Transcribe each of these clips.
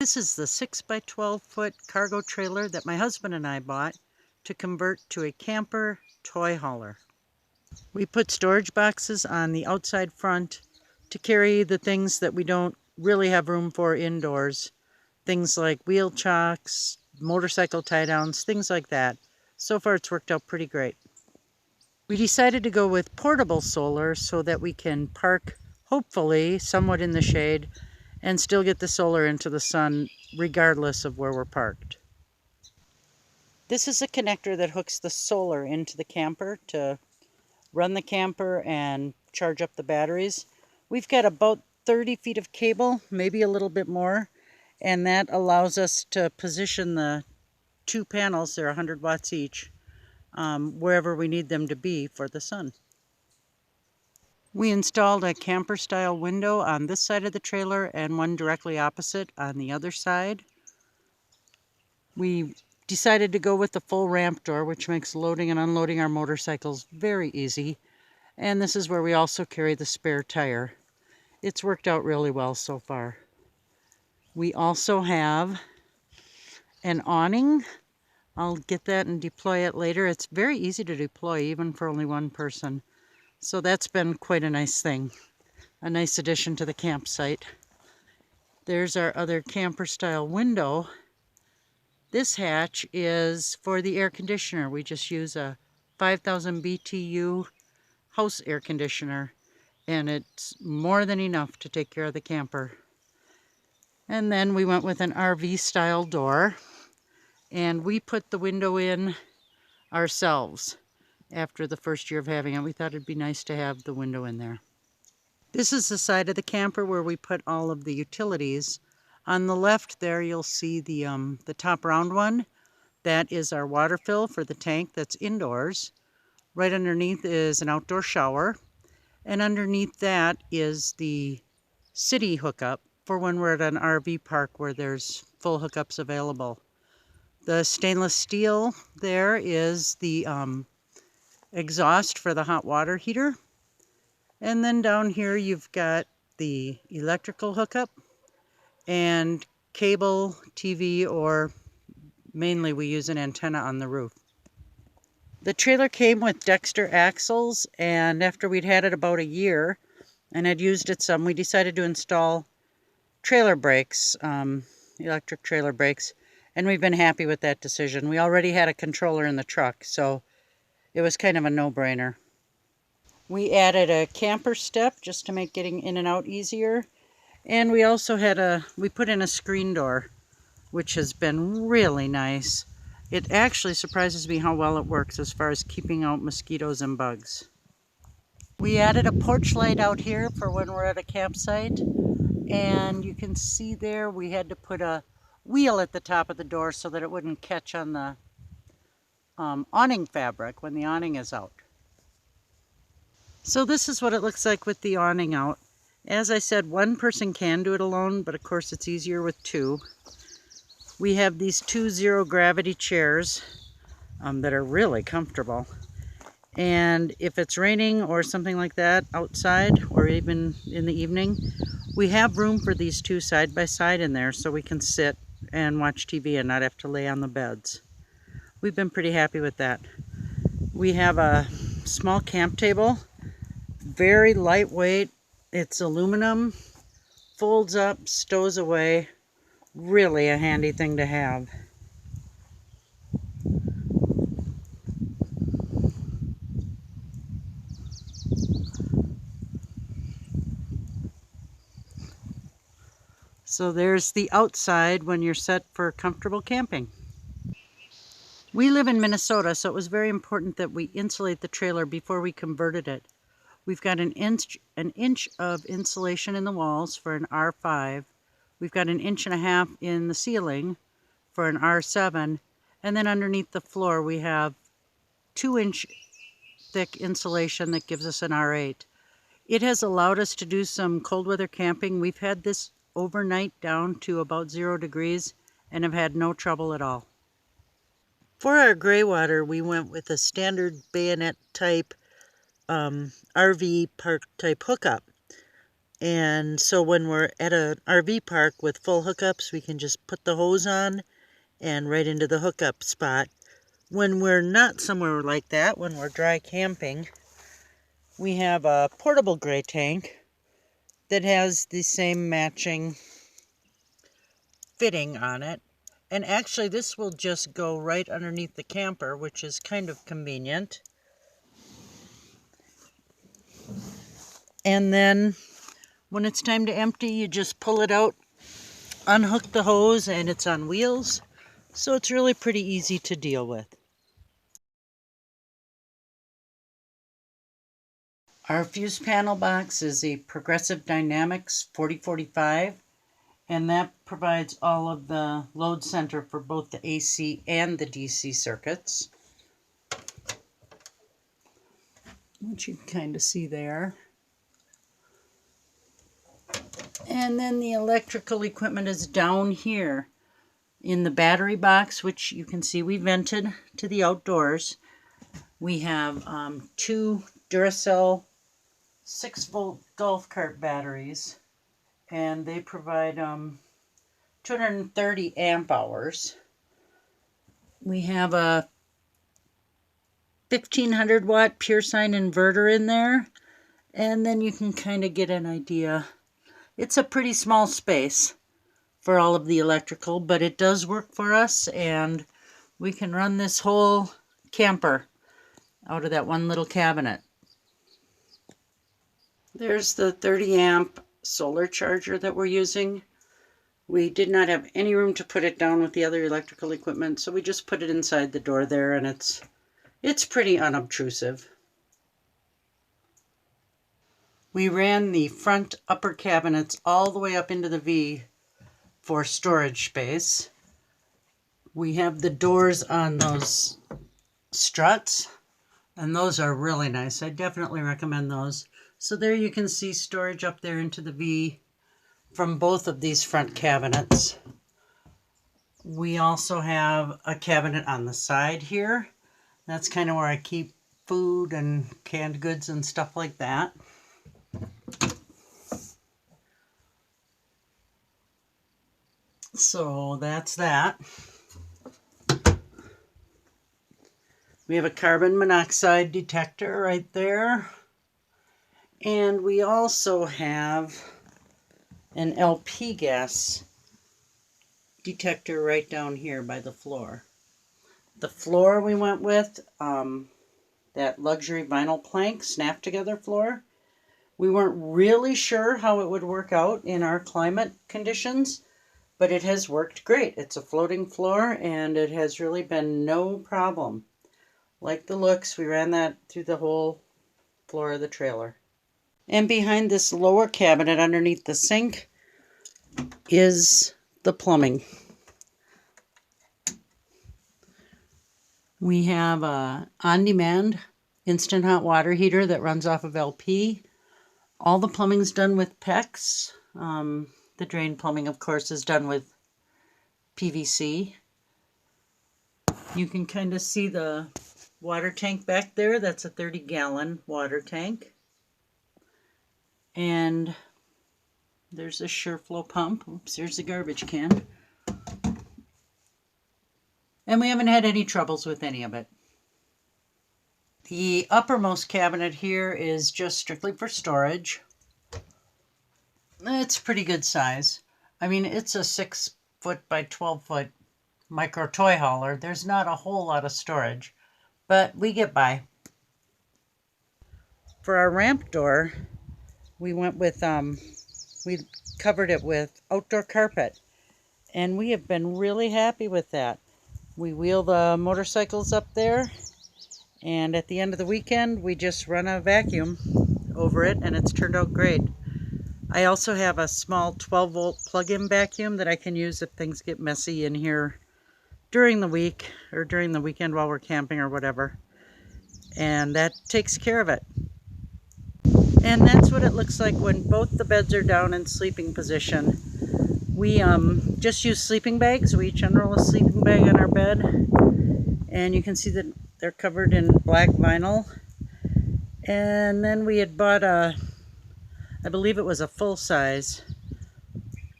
This is the 6 by 12 foot cargo trailer that my husband and I bought to convert to a camper toy hauler. We put storage boxes on the outside front to carry the things that we don't really have room for indoors. Things like wheel chocks, motorcycle tie downs, things like that. So far it's worked out pretty great. We decided to go with portable solar so that we can park, hopefully, somewhat in the shade and still get the solar into the sun regardless of where we're parked. This is a connector that hooks the solar into the camper to run the camper and charge up the batteries. We've got about 30 feet of cable, maybe a little bit more, and that allows us to position the two panels, they're 100 watts each, wherever we need them to be for the sun. We installed a camper style window on this side of the trailer and one directly opposite on the other side. We decided to go with the full ramp door, which makes loading and unloading our motorcycles very easy. And this is where we also carry the spare tire. It's worked out really well so far. We also have an awning. I'll get that and deploy it later. It's very easy to deploy even for only one person. So that's been quite a nice thing. A nice addition to the campsite. There's our other camper style window. This hatch is for the air conditioner. We just use a 5,000 BTU house air conditioner, and it's more than enough to take care of the camper. And then we went with an RV style door, and we put the window in ourselves after the first year of having it. We thought it'd be nice to have the window in there. This is the side of the camper where we put all of the utilities. On the left there you'll see the top round one. That is our water fill for the tank that's indoors. Right underneath is an outdoor shower. And underneath that is the city hookup for when we're at an RV park where there's full hookups available. The stainless steel there is the exhaust for the hot water heater. And then down here you've got the electrical hookup and cable, TV, or mainly we use an antenna on the roof. The trailer came with Dexter axles, and after we'd had it about a year and had used it some, we decided to install trailer brakes, electric trailer brakes, and we've been happy with that decision. We already had a controller in the truck, so it was kind of a no-brainer. We added a camper step just to make getting in and out easier. And we also we put in a screen door, which has been really nice. It actually surprises me how well it works as far as keeping out mosquitoes and bugs. We added a porch light out here for when we're at a campsite. And you can see there we had to put a wheel at the top of the door so that it wouldn't catch on the awning fabric when the awning is out. So this is what it looks like with the awning out. As I said, one person can do it alone, but of course it's easier with two. We have these two zero gravity chairs that are really comfortable. And if it's raining or something like that outside, or even in the evening, we have room for these two side by side in there so we can sit and watch TV and not have to lay on the beds. We've been pretty happy with that. We have a small camp table, very lightweight. It's aluminum, folds up, stows away. Really a handy thing to have. So there's the outside when you're set for comfortable camping. We live in Minnesota, so it was very important that we insulate the trailer before we converted it. We've got an inch of insulation in the walls for an R5. We've got 1.5 inches in the ceiling for an R7. And then underneath the floor we have 2-inch thick insulation that gives us an R8. It has allowed us to do some cold weather camping. We've had this overnight down to about 0 degrees and have had no trouble at all. For our gray water, we went with a standard bayonet type RV park type hookup. And so when we're at an RV park with full hookups, we can just put the hose on and right into the hookup spot. When we're not somewhere like that, when we're dry camping, we have a portable gray tank that has the same matching fitting on it. And actually this will just go right underneath the camper, which is kind of convenient. And then when it's time to empty, you just pull it out, unhook the hose, and it's on wheels. So it's really pretty easy to deal with. Our fuse panel box is a Progressive Dynamics 4045, and that provides all of the load center for both the AC and the DC circuits, which you can kind of see there. And then the electrical equipment is down here in the battery box, which you can see we vented to the outdoors. We have two Duracell 6-volt golf cart batteries, and they provide 230 amp hours. We have a 1500 watt pure sine inverter in there, and then you can kind of get an idea. It's a pretty small space for all of the electrical, but it does work for us, and we can run this whole camper out of that one little cabinet. There's the 30 amp solar charger that we're using. We did not have any room to put it down with the other electrical equipment, so we just put it inside the door there, and it's pretty unobtrusive. We ran the front upper cabinets all the way up into the V for storage space. We have the doors on those struts, and those are really nice. I definitely recommend those. So there you can see storage up there into the V from both of these front cabinets. We also have a cabinet on the side here. That's kind of where I keep food and canned goods and stuff like that. So that's that. We have a carbon monoxide detector right there. And we also have an LP gas detector right down here by the floor. The floor we went with, that luxury vinyl plank snap together floor. We weren't really sure how it would work out in our climate conditions, but it has worked great. It's a floating floor, and it has really been no problem. Like the looks, we ran that through the whole floor of the trailer. And behind this lower cabinet underneath the sink is the plumbing. We have a on-demand instant hot water heater that runs off of LP. All the plumbing's done with PEX. The drain plumbing, of course, is done with PVC. You can kind of see the water tank back there. That's a 30-gallon water tank. And there's a SureFlow pump. Oops, there's the garbage can. And we haven't had any troubles with any of it. The uppermost cabinet here is just strictly for storage. It's pretty good size. I mean, it's a 6-foot by 12-foot micro toy hauler. There's not a whole lot of storage, but we get by. For our ramp door, we went with, we covered it with outdoor carpet, and we have been really happy with that. We wheel the motorcycles up there, and at the end of the weekend, we just run a vacuum over it, and it's turned out great. I also have a small 12-volt plug-in vacuum that I can use if things get messy in here during the week or during the weekend while we're camping or whatever. And that takes care of it. And that's what it looks like when both the beds are down in sleeping position. We just use sleeping bags. We each unroll a sleeping bag on our bed. And you can see that they're covered in black vinyl. And then we had bought a I believe it was a full-size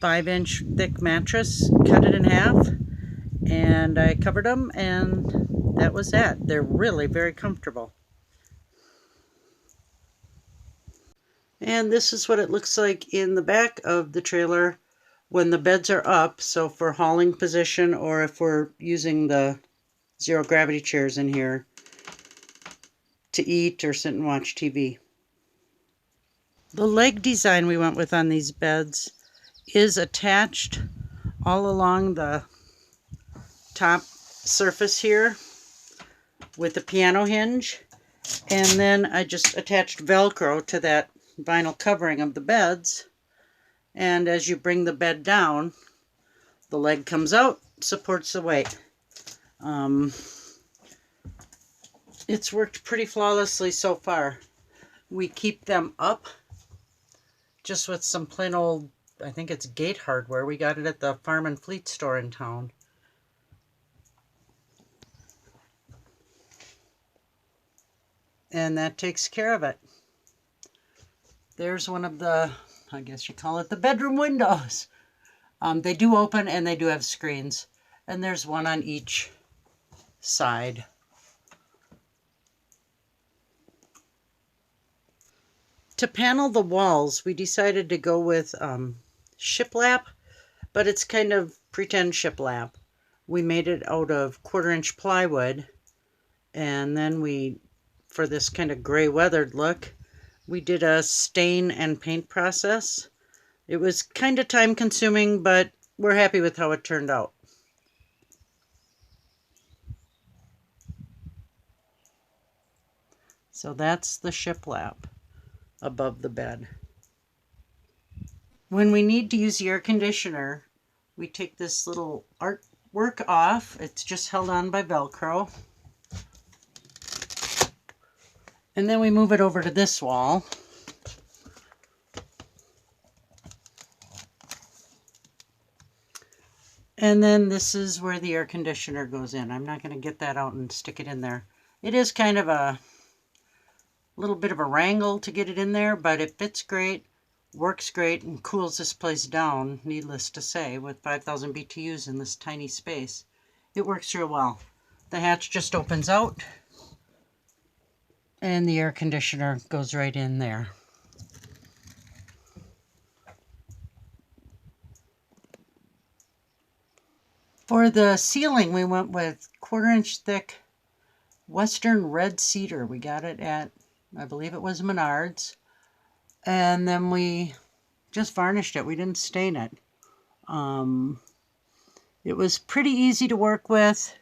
5-inch thick mattress, cut it in half, and I covered them, and that was that. They're really very comfortable. And this is what it looks like in the back of the trailer when the beds are up, so for hauling position or if we're using the zero gravity chairs in here to eat or sit and watch TV. The leg design we went with on these beds is attached all along the top surface here with the piano hinge, and then I just attached Velcro to that vinyl covering of the beds, and as you bring the bed down, the leg comes out, supports the weight. It's worked pretty flawlessly so far. We keep them up just with some plain old, I think it's gate hardware. We got it at the Farm and Fleet store in town. And that takes care of it. There's one of the, I guess you call it the bedroom windows. They do open and they do have screens. And there's one on each side. To panel the walls, we decided to go with shiplap, but it's kind of pretend shiplap. We made it out of 1/4-inch plywood, and then we, for this kind of gray weathered look, we did a stain and paint process. It was kind of time consuming, but we're happy with how it turned out. So that's the shiplap above the bed. When we need to use the air conditioner, we take this little artwork off. It's just held on by Velcro. And then we move it over to this wall. And then this is where the air conditioner goes in. I'm not going to get that out and stick it in there. It is kind of a little bit of a wrangle to get it in there, but it fits great, works great, and cools this place down, needless to say, with 5,000 BTUs in this tiny space. It works real well. The hatch just opens out, and the air conditioner goes right in there. For the ceiling, we went with 1/4-inch thick Western red cedar. We got it at, I believe it was Menards. And then we just varnished it. We didn't stain it. It was pretty easy to work with.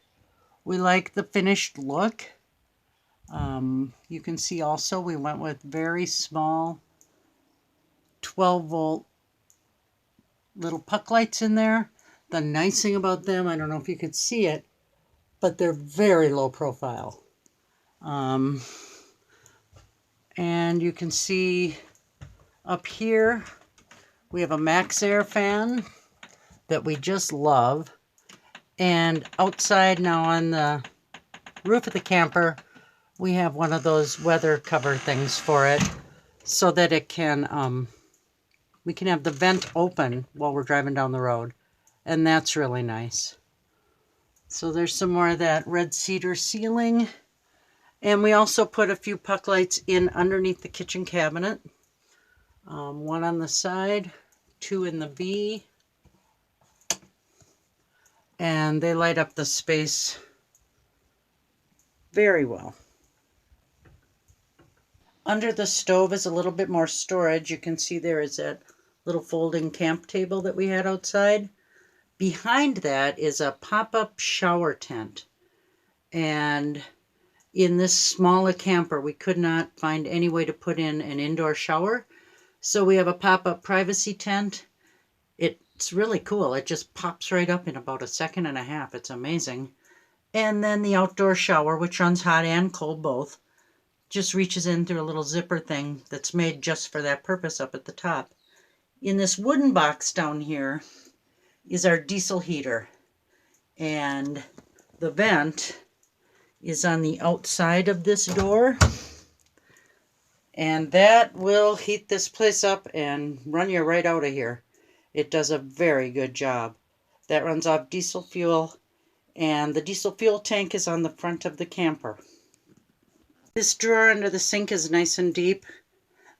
We like the finished look. You can see also we went with very small 12-volt little puck lights in there. The nice thing about them, I don't know if you could see it, but they're very low profile. And you can see up here, we have a Max Air fan that we just love. And outside now on the roof of the camper, we have one of those weather cover things for it so that it can, we can have the vent open while we're driving down the road. And that's really nice. So there's some more of that red cedar ceiling. And we also put a few puck lights in underneath the kitchen cabinet. One on the side, 2 in the V. And they light up the space very well. Under the stove is a little bit more storage. You can see there is that little folding camp table that we had outside. Behind that is a pop-up shower tent. And in this smaller camper, we could not find any way to put in an indoor shower. So we have a pop-up privacy tent. It's really cool. It just pops right up in about 1.5 seconds. It's amazing. And then the outdoor shower, which runs hot and cold both, just reaches in through a little zipper thing that's made just for that purpose up at the top. In this wooden box down here is our diesel heater. And the vent is on the outside of this door. And that will heat this place up and run you right out of here. It does a very good job. That runs off diesel fuel, and the diesel fuel tank is on the front of the camper. This drawer under the sink is nice and deep.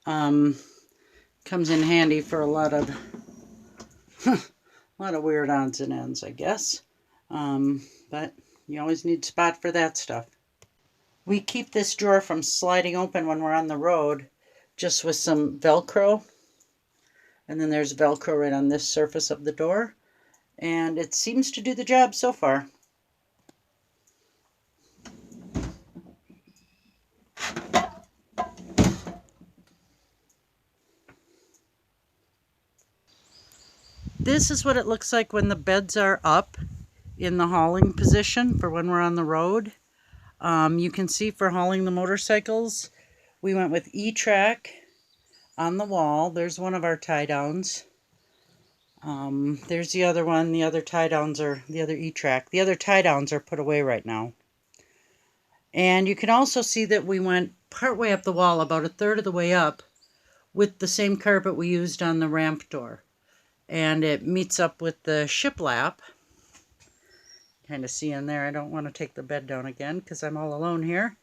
Comes in handy for a lot of weird odds and ends, I guess. But you always need a spot for that stuff. We keep this drawer from sliding open when we're on the road just with some Velcro. And then there's Velcro right on this surface of the door. And it seems to do the job so far. This is what it looks like when the beds are up in the hauling position for when we're on the road. You can see for hauling the motorcycles, we went with E-Track on the wall. There's one of our tie-downs. There's the other one. The other tie-downs are the other E-Track. The other tie-downs are put away right now. And you can also see that we went partway up the wall, about a third of the way up, with the same carpet we used on the ramp door. And it meets up with the shiplap. Kind of see in there. I don't want to take the bed down again because I'm all alone here.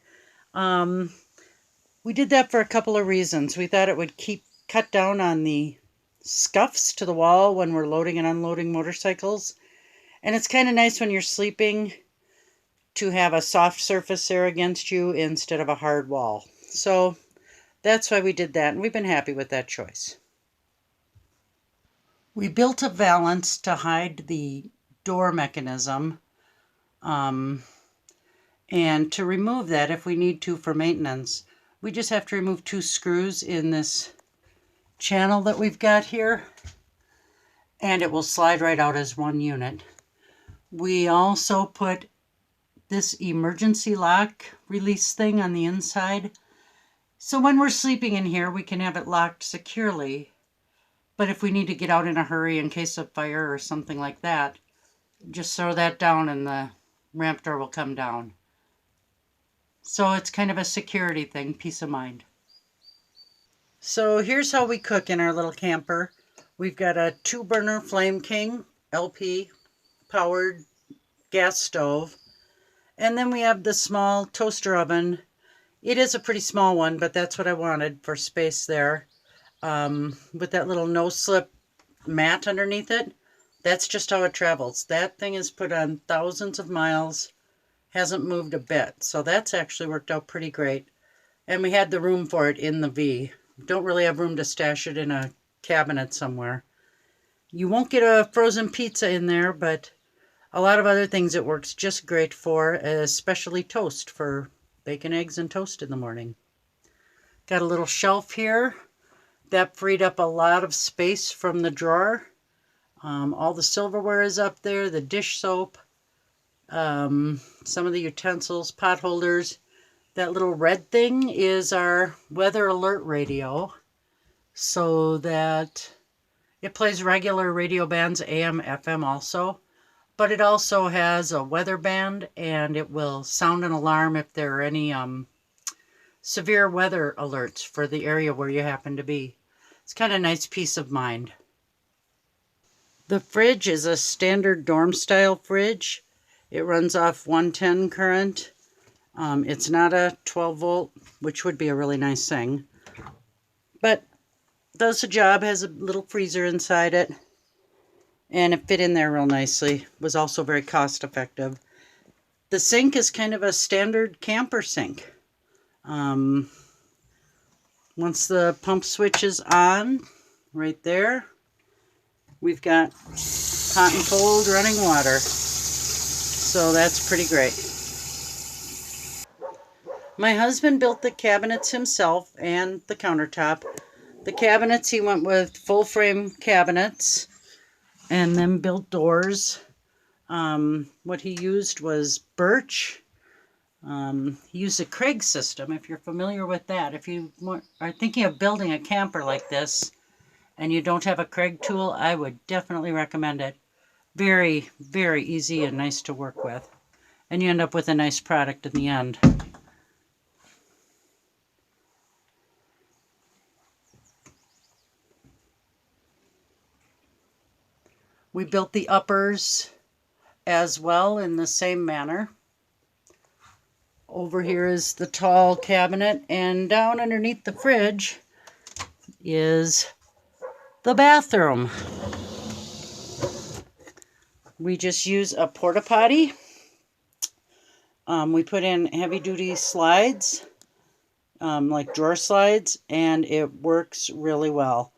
We did that for a couple of reasons. We thought it would cut down on the scuffs to the wall when we're loading and unloading motorcycles. And it's kind of nice when you're sleeping to have a soft surface there against you instead of a hard wall. So that's why we did that, and we've been happy with that choice. We built a valance to hide the door mechanism. And to remove that, if we need to for maintenance, we just have to remove 2 screws in this channel that we've got here, and it will slide right out as one unit. We also put this emergency lock release thing on the inside, so when we're sleeping in here, we can have it locked securely. But if we need to get out in a hurry in case of fire or something like that, just throw that down and the ramp door will come down. So it's kind of a security thing, peace of mind. So here's how we cook in our little camper. We've got a 2-burner Flame King LP powered gas stove. And then we have the small toaster oven. It is a pretty small one, but that's what I wanted for space there. With that little no-slip mat underneath it. That's just how it travels. That thing is put on thousands of miles, hasn't moved a bit. So that's actually worked out pretty great. And we had the room for it in the V. Don't really have room to stash it in a cabinet somewhere. You won't get a frozen pizza in there, but a lot of other things it works just great for, especially toast for bacon, eggs, and toast in the morning. Got a little shelf here. That freed up a lot of space from the drawer. All the silverware is up there, the dish soap, some of the utensils, pot holders. That little red thing is our weather alert radio, so that it plays regular radio bands, AM, FM also, but it also has a weather band, and it will sound an alarm if there are any severe weather alerts for the area where you happen to be. It's kind of nice peace of mind. The fridge is a standard dorm style fridge. It runs off 110 current. It's not a 12 volt, which would be a really nice thing, but does the job, has a little freezer inside it, and it fit in there real nicely. Was also very cost effective. The sink is kind of a standard camper sink. Once the pump switch is on, right there, we've got hot and cold running water. So that's pretty great. My husband built the cabinets himself and the countertop. The cabinets, he went with full frame cabinets and then built doors. What he used was birch. He used a Craig system, if you're familiar with that. If you are thinking of building a camper like this and you don't have a Craig tool, I would definitely recommend it. Very, very easy and nice to work with. And you end up with a nice product in the end. We built the uppers as well in the same manner. Over here is the tall cabinet, and down underneath the fridge is the bathroom. We just use a porta potty. We put in heavy duty slides, like drawer slides, and it works really well.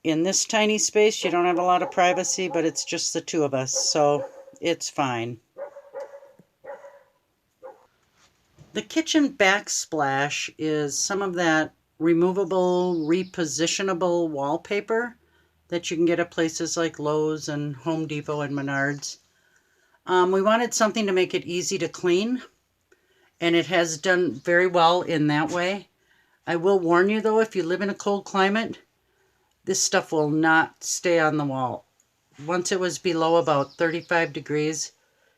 In this tiny space, you don't have a lot of privacy, but it's just the two of us, so it's fine. The kitchen backsplash is some of that removable, repositionable wallpaper that you can get at places like Lowe's and Home Depot and Menards. We wanted something to make it easy to clean, and it has done very well in that way. I will warn you though, if you live in a cold climate, this stuff will not stay on the wall. Once it was below about 35 degrees,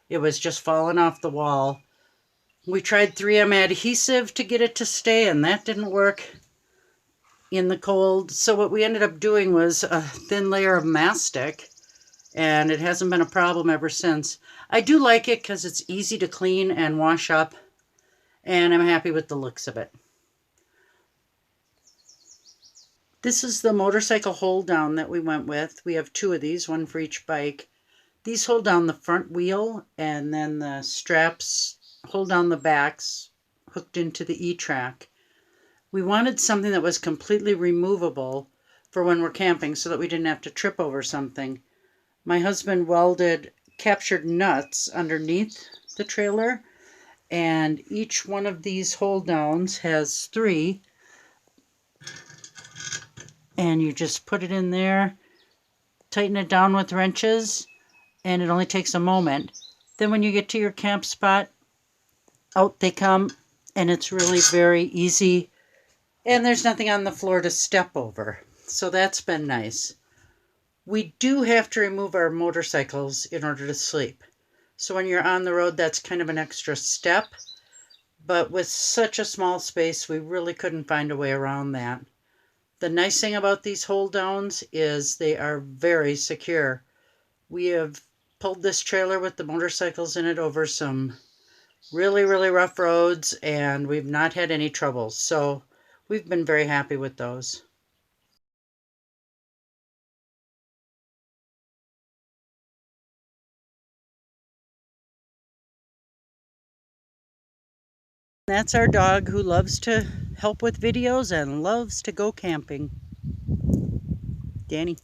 it was just falling off the wall. We tried 3M adhesive to get it to stay, and that didn't work in the cold. So what we ended up doing was a thin layer of mastic, and it hasn't been a problem ever since. I do like it because it's easy to clean and wash up, and I'm happy with the looks of it. This is the motorcycle hold down that we went with. We have two of these, one for each bike. These hold down the front wheel, and then the straps hold down the backs hooked into the E-track. We wanted something that was completely removable for when we're camping so that we didn't have to trip over something. My husband welded captured nuts underneath the trailer, and each one of these hold downs has 3. And you just put it in there, tighten it down with wrenches, and it only takes a moment. Then when you get to your camp spot, out they come, and it's really very easy, and there's nothing on the floor to step over. So that's been nice. We do have to remove our motorcycles in order to sleep. So when you're on the road, that's kind of an extra step. But with such a small space, we really couldn't find a way around that. The nice thing about these hold downs is they are very secure. We have pulled this trailer with the motorcycles in it over some really, really rough roads, and we've not had any trouble. So we've been very happy with those. That's our dog who loves to help with videos and loves to go camping. Danny.